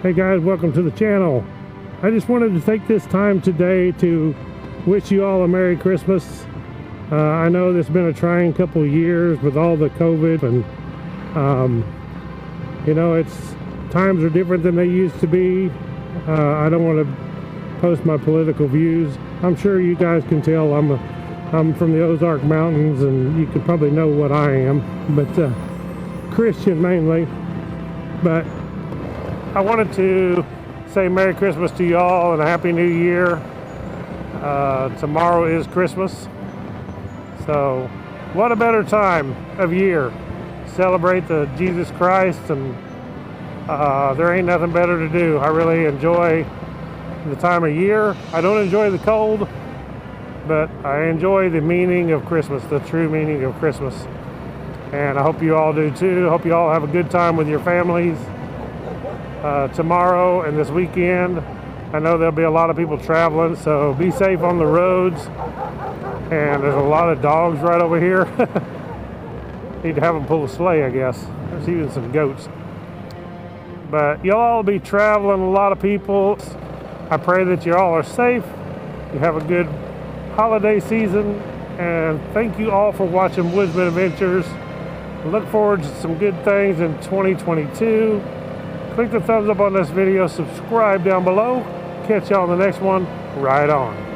Hey guys, welcome to the channel. I just wanted to take this time today to wish you all a Merry Christmas. I know this has been a trying couple of years with all the COVID, and you know, times are different than they used to be. I don't want to post my political views. I'm sure you guys can tell I'm from the Ozark Mountains, and you can probably know what I am, but Christian mainly. But I wanted to say Merry Christmas to y'all and a Happy New Year. Tomorrow is Christmas, so what a better time of year. Celebrate the Jesus Christ, and there ain't nothing better to do. I really enjoy the time of year. I don't enjoy the cold, but I enjoy the meaning of Christmas, the true meaning of Christmas. And I hope you all do too. I hope you all have a good time with your families tomorrow and this weekend. I know there'll be a lot of people traveling, so be safe on the roads. And there's a lot of dogs right over here. Need to have them pull a sleigh, I guess. There's even some goats. But y'all all be traveling, a lot of people. I pray that you all are safe. You have a good holiday season. And thank you all for watching Woodzman Adventures. Look forward to some good things in 2022. Click the thumbs up on this video. Subscribe down below. Catch y'all on the next one. Right on.